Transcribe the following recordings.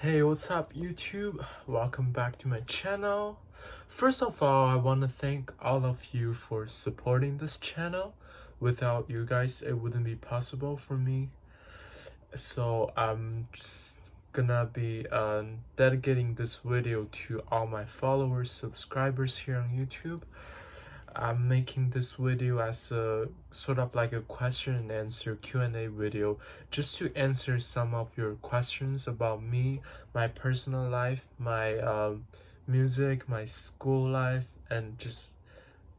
Hey, what's up YouTube? Welcome back to my channel. First of all, I want to thank all of you for supporting this channel. Without you guys, it wouldn't be possible for me. So I'm just gonna be dedicating this video to all my followers, subscribers here on YouTube. I'm making this video as a sort of like a question and answer Q&A video, just to answer some of your questions about me, my personal life, my music, my school life, and just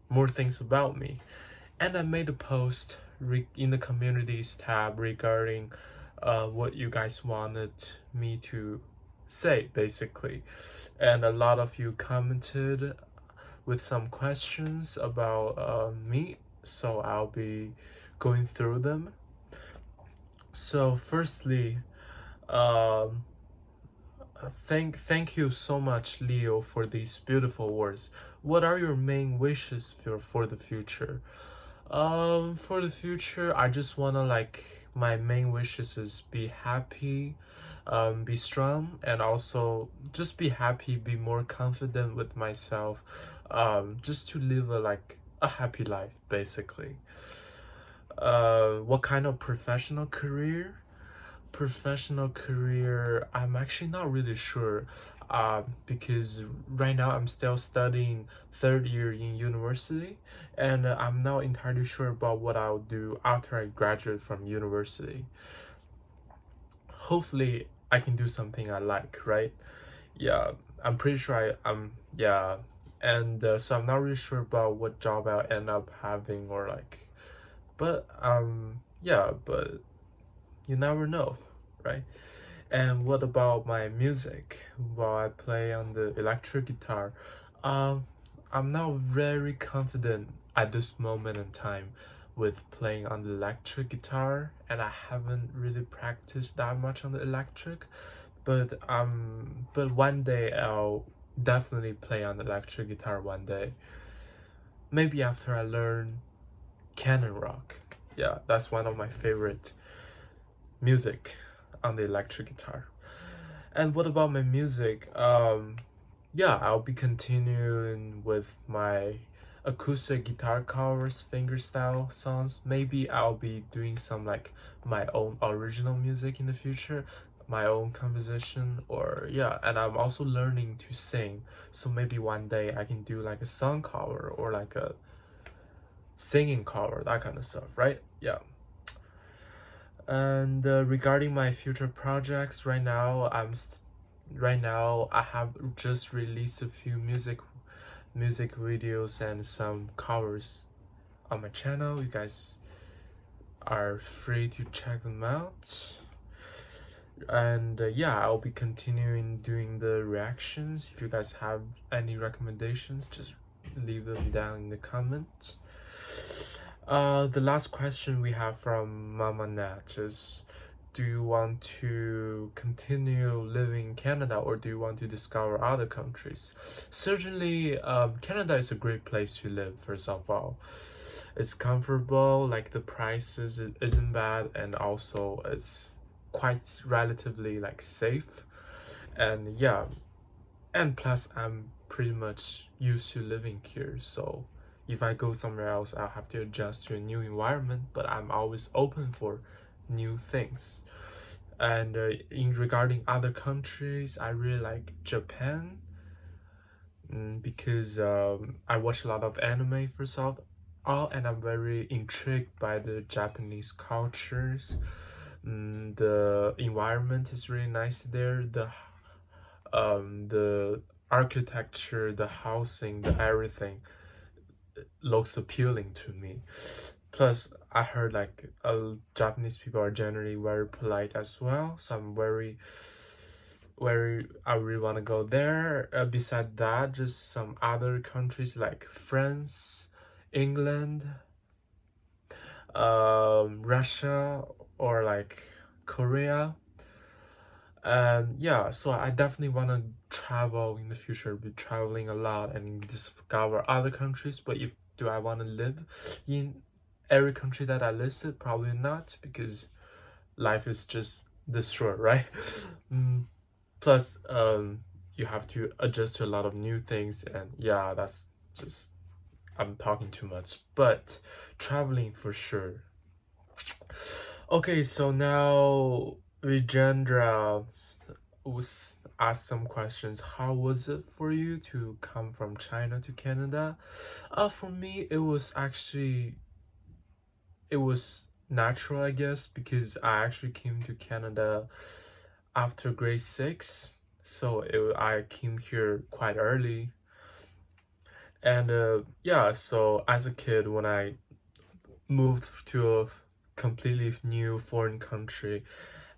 more things about me. And I made a post in the communities tab regarding what you guys wanted me to say, basically. And a lot of you commented with some questions about me, so I'll be going through them. So firstly, um, thank you so much, Leo, for these beautiful words. What are your main wishes for the future? For the future, I just wanna my main wishes is be happy, be strong, and also just be happy, be more confident with myself, just to live a happy life, basically. What kind of professional career? Professional career, I'm actually not really sure, because right now I'm still studying third year in university, and I'm not entirely sure about what I'll do after I graduate from university. Hopefully I can do something I like, right? Yeah, I'm pretty sure yeah. And so I'm not really sure about what job I'll end up having, but yeah, but you never know, right? And what about my music? Well, I play on the electric guitar. Um, I'm not very confident at this moment in time with playing on the electric guitar, and I haven't really practiced that much on the electric. But one day I'll definitely play on the electric guitar one day. Maybe after I learn canon rock. Yeah, that's one of my favorite music on the electric guitar. And what about my music? Yeah, I'll be continuing with my acoustic guitar covers, fingerstyle songs. Maybe I'll be doing some my own original music in the future, my own composition, or yeah. And I'm also learning to sing, so maybe one day I can do like a song cover or like a singing cover, that kind of stuff, right? Yeah. And regarding my future projects, right now I have just released a few music videos and some covers on my channel. You guys are free to check them out. And yeah, I'll be continuing doing the reactions. If you guys have any recommendations, just leave them down in the comments. The last question we have from Mama Nat is, do you want to continue living in Canada, or do you want to discover other countries? Certainly, Canada is a great place to live, first of all. It's comfortable, like the prices isn't bad, and also it's quite relatively safe. And yeah, and plus I'm pretty much used to living here, so if I go somewhere else, I'll have to adjust to a new environment, but I'm always open for new things. And in regarding other countries, I really like Japan, because I watch a lot of anime first of all, and I'm very intrigued by the Japanese cultures. The environment is really nice there. The architecture, the housing, the everything looks appealing to me. Plus, I heard Japanese people are generally very polite as well, so I'm I really want to go there. Beside that, just some other countries like France, England, Russia, or Korea. Yeah, so I definitely want to travel in the future, be traveling a lot and discover other countries. But do I want to live in every country that I listed? Probably not, because life is just this short, right? Plus you have to adjust to a lot of new things, and yeah, that's just, I'm talking too much, but traveling for sure. Okay, so now Vijendra was asked some questions. How was it for you to come from China to Canada? For me, it was natural, I guess, because I actually came to Canada after grade 6, so I came here quite early. And yeah, so as a kid, when I moved to a completely new foreign country,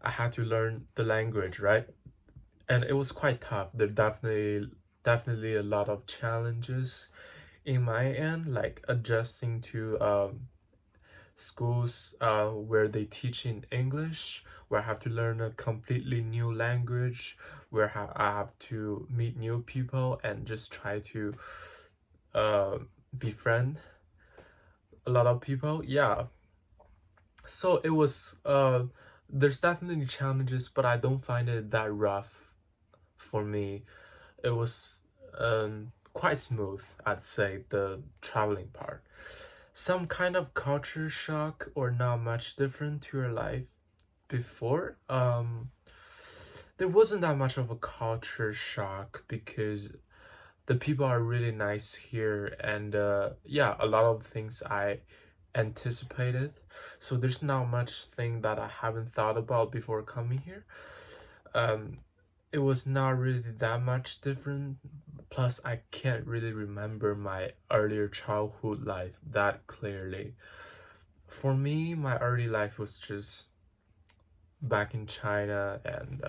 I had to learn the language, right? And it was quite tough. There definitely a lot of challenges in my end, like adjusting to schools where they teach in English, where I have to learn a completely new language, where I have to meet new people and just try to uh, befriend a lot of people. Yeah, so it was there's definitely challenges, but I don't find it that rough for me. It was quite smooth, I'd say, the traveling part. Some kind of culture shock or not much different to your life before? There wasn't that much of a culture shock because the people are really nice here, and yeah, a lot of things I anticipated. So there's not much thing that I haven't thought about before coming here. Um, it was not really that much different. Plus, I can't really remember my earlier childhood life that clearly. For me, my early life was just back in China, and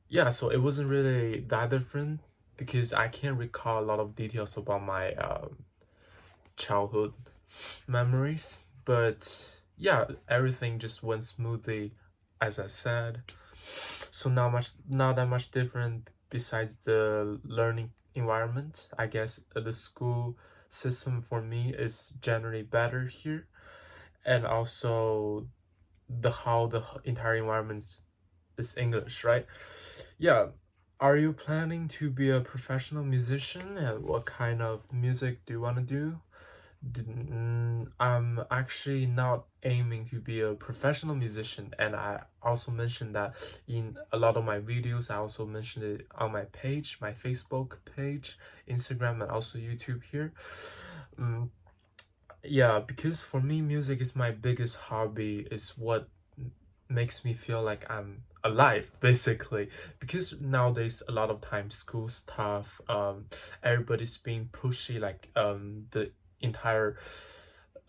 yeah, so it wasn't really that different because I can't recall a lot of details about my childhood memories. But yeah, everything just went smoothly, as I said. So not that much different besides the learning environment. I guess the school system for me is generally better here, and also the entire environment is English, right? Yeah. Are you planning to be a professional musician, and what kind of music do you want to do? I'm actually not aiming to be a professional musician, and I also mentioned that in a lot of my videos. I also mentioned it on my page, my Facebook page, Instagram, and also YouTube here. Mm, yeah, because for me, music is my biggest hobby, is what makes me feel like I'm alive, basically. Because nowadays a lot of times school stuff, everybody's being pushy, like the entire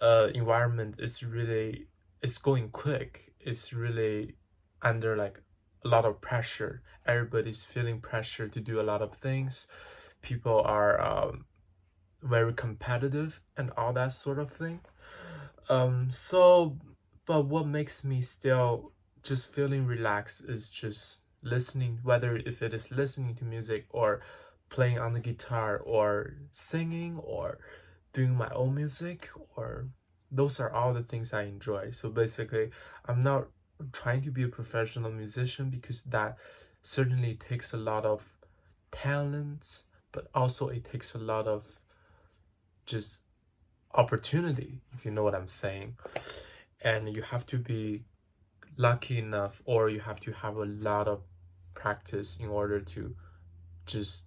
environment is really, it's going quick, it's really under like a lot of pressure. Everybody's feeling pressure to do a lot of things. People are very competitive and all that sort of thing. So, but what makes me still just feeling relaxed is just listening, whether if it is listening to music or playing on the guitar or singing or doing my own music, or those are all the things I enjoy. So basically, I'm not trying to be a professional musician because that certainly takes a lot of talents, but also it takes a lot of just opportunity, if you know what I'm saying. And you have to be lucky enough, or you have to have a lot of practice in order to just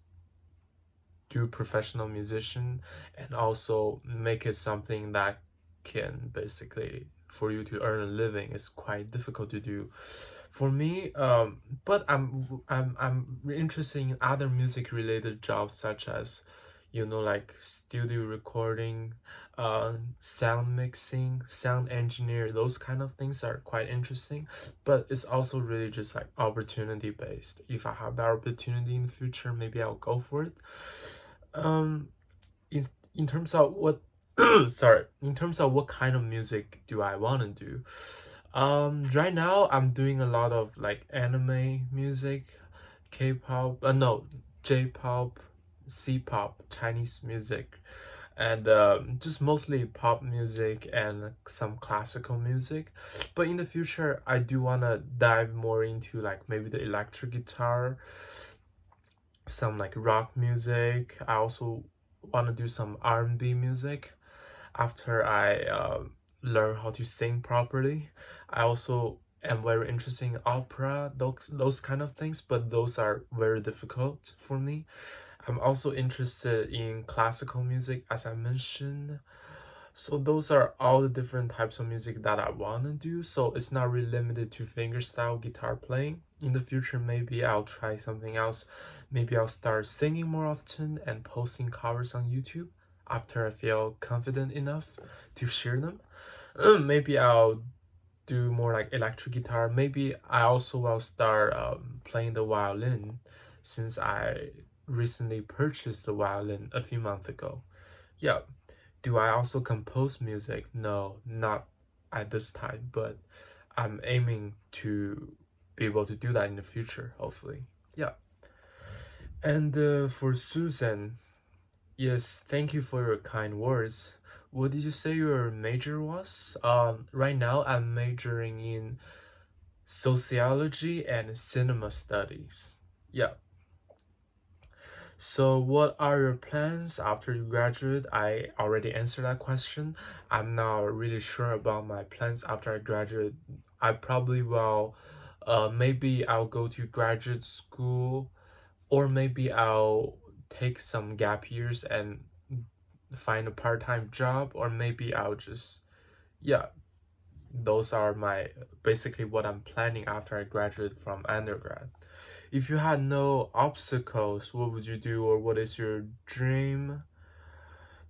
do professional musician, and also make it something that can basically, for you to earn a living, is quite difficult to do for me. But I'm interested in other music related jobs, such as, you know, like studio recording, sound mixing, sound engineer. Those kind of things are quite interesting, but it's also really just like opportunity based. If I have that opportunity in the future, maybe I'll go for it. um in terms of what sorry, in terms of what kind of music do I want to do, right now I'm doing a lot of like anime music, K-pop, no, J-pop, C-pop, Chinese music. and just mostly pop music and some classical music. But in the future, I do want to dive more into like maybe the electric guitar, some like rock music. I also want to do some R&B music after I learn how to sing properly. I also am very interested in opera, those kind of things, but those are very difficult for me. I'm also interested in classical music, as I mentioned. So those are all the different types of music that I want to do. So it's not really limited to fingerstyle guitar playing. In the future, maybe I'll try something else. Maybe I'll start singing more often and posting covers on YouTube after I feel confident enough to share them. Maybe I'll do more like electric guitar. Maybe I also will start playing the violin, since I recently purchased the violin a few months ago. Yeah. Do I also compose music? No, not at this time, but I'm aiming to be able to do that in the future, hopefully. Yeah. And for Susan, yes, thank you for your kind words. What did you say your major was? Right now I'm majoring in sociology and cinema studies. Yeah. So what are your plans after you graduate? I already answered that question. I'm not really sure about my plans after I graduate. I probably will, maybe I'll go to graduate school, or maybe I'll take some gap years and find a part-time job, or maybe I'll just, yeah, those are my basically what I'm planning after I graduate from undergrad. If you had no obstacles, what would you do, or what is your dream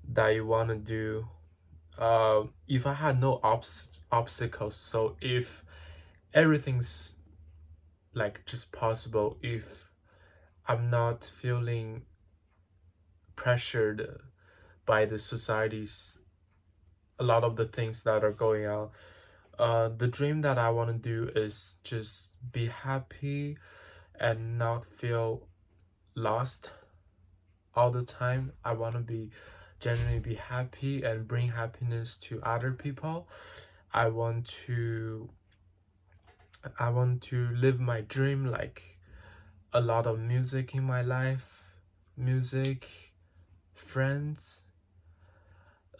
that you want to do? If I had no obstacles, so if everything's like just possible, if I'm not feeling pressured by the society's a lot of the things that are going on, the dream that I want to do is just be happy and not feel lost all the time. I want to be genuinely be happy and bring happiness to other people. I want to live my dream, like a lot of music in my life, music, friends,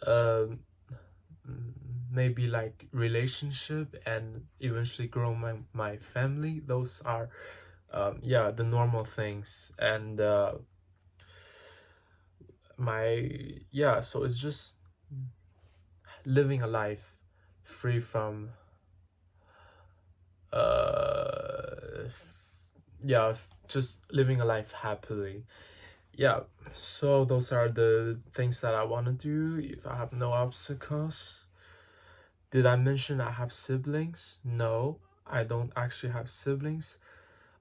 um maybe like relationship, and eventually grow my family. Those are yeah, the normal things. And my yeah, so it's just living a life free from uh yeah, just living a life happily. Yeah, so those are the things that I want to do if I have no obstacles. Did I mention I have siblings? No, I don't actually have siblings,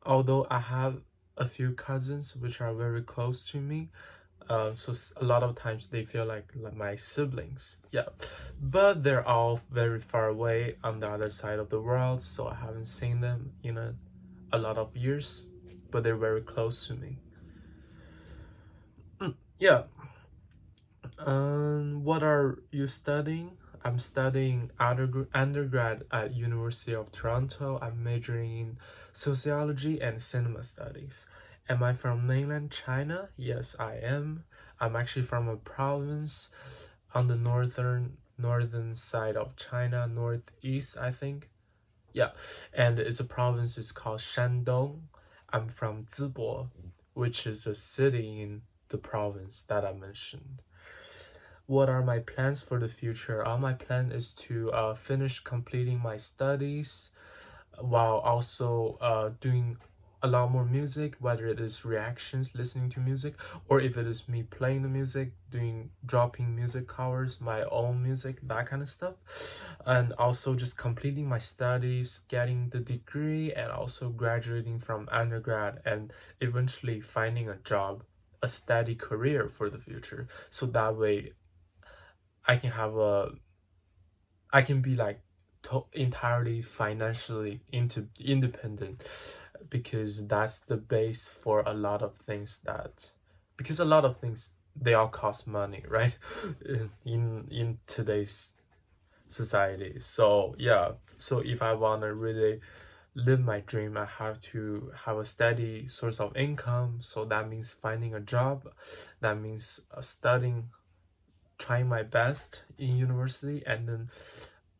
although I have a few cousins which are very close to me. So a lot of times they feel like my siblings. Yeah, but they're all very far away on the other side of the world, so I haven't seen them in a lot of years, but they're very close to me. Yeah. What are you studying? I'm studying undergrad at University of Toronto. I'm majoring in sociology and cinema studies. Am I from mainland China? Yes, I am. I'm actually from a province on the northern side of China, northeast, I think. Yeah, and it's a province. It's called Shandong. I'm from Zibo, which is a city in the province that I mentioned. What are my plans for the future? My plan is to finish completing my studies while also doing a lot more music, whether it is reactions, listening to music, or if it is me playing the music, dropping music covers, my own music, that kind of stuff. And also just completing my studies, getting the degree, and also graduating from undergrad, and eventually finding a job, a steady career for the future. So that way I can have I can be like entirely financially independent, because that's the base for a lot of things, that because a lot of things they all cost money, right? In today's society. So yeah, so if I want to really live my dream, I have to have a steady source of income. So that means finding a job, that means studying, trying my best in university, and then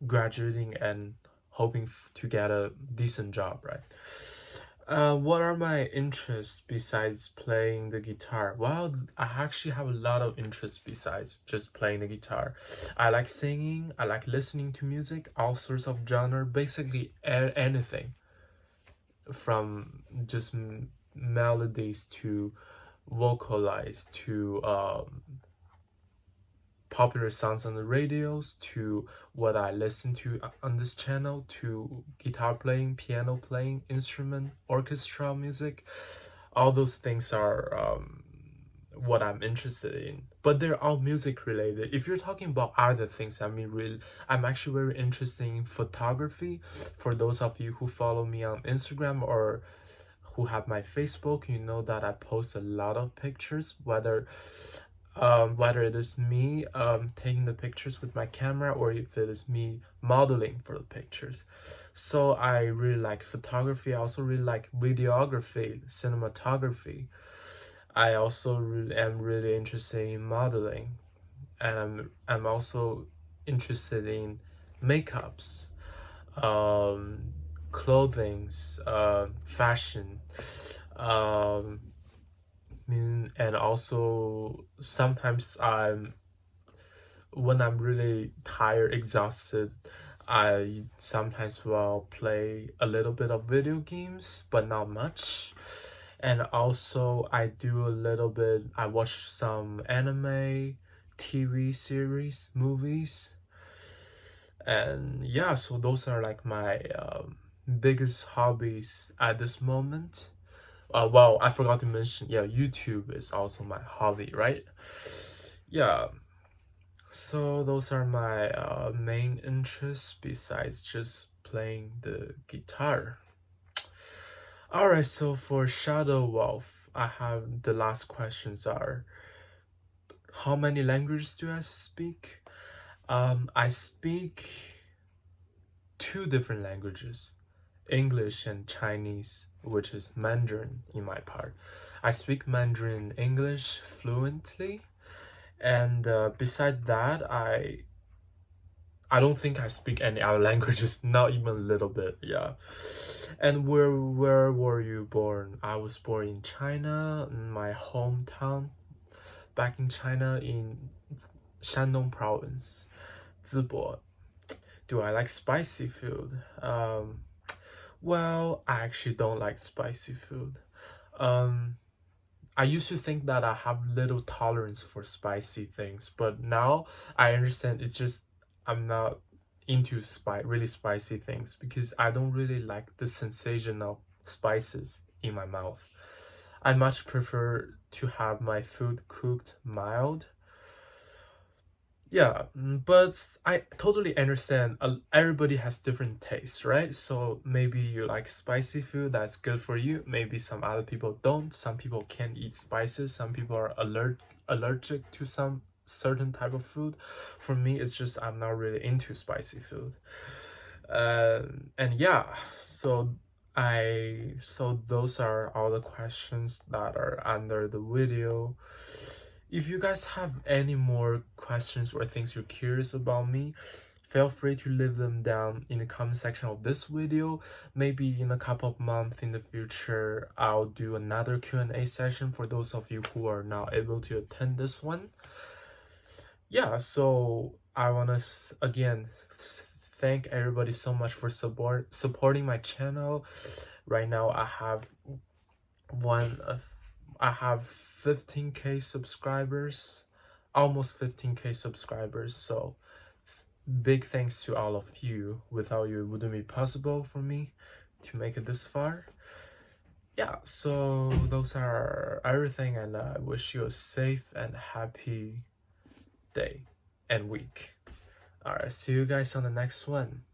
graduating and hoping to get a decent job, right? What are my interests besides playing the guitar? Well, I actually have a lot of interests besides just playing the guitar. I like singing, I like listening to music, all sorts of genre, basically anything from just melodies to vocalize to popular songs on the radios to what I listen to on this channel to guitar playing, piano playing, instrument, orchestral music. All those things are what I'm interested in, but they're all music related. If you're talking about other things, I mean, really, I'm actually very interested in photography. For those of you who follow me on Instagram or who have my Facebook, you know that I post a lot of pictures, whether it is me taking the pictures with my camera or if it is me modeling for the pictures. So I really like photography. I also really like videography, cinematography. I also am really interested in modeling, and I'm also interested in makeups, clothings, fashion, and also sometimes when I'm really tired, exhausted, I sometimes will play a little bit of video games, but not much. And also I watch some anime, TV series, movies. And yeah, so those are like my biggest hobbies at this moment. Well, I forgot to mention, yeah, YouTube is also my hobby, right? Yeah, so those are my main interests besides just playing the guitar. Alright, so for Shadow Wolf, I have the last questions are, how many languages do I speak? I speak 2 different languages, English and Chinese, which is Mandarin in my part. I speak Mandarin English fluently, and beside that, I don't think I speak any other languages, not even a little bit. Yeah. And where were you born? I was born in China, in my hometown, back in China in Shandong province, Zibo. Do I like spicy food? Well, I actually don't like spicy food. I used to think that I have little tolerance for spicy things, but now I understand it's just I'm not into really spicy things because I don't really like the sensation of spices in my mouth. I much prefer to have my food cooked mild. Yeah, but I totally understand. Everybody has different tastes, right? So maybe you like spicy food, that's good for you. Maybe some other people don't. Some people can't eat spices. Some people are allergic to some certain type of food. For me, it's just I'm not really into spicy food. And yeah, so those are all the questions that are under the video. If you guys have any more questions or things you're curious about me, feel free to leave them down in the comment section of this video. Maybe in a couple of months in the future, I'll do another Q&A session for those of you who are not able to attend this one. Yeah, so I want to again thank everybody so much for supporting my channel. Right now I have 15k subscribers, almost 15k subscribers. So big thanks to all of you. Without you, it wouldn't be possible for me to make it this far. Yeah, so those are everything, and I wish you a safe and happy day and week. Alright, see you guys on the next one.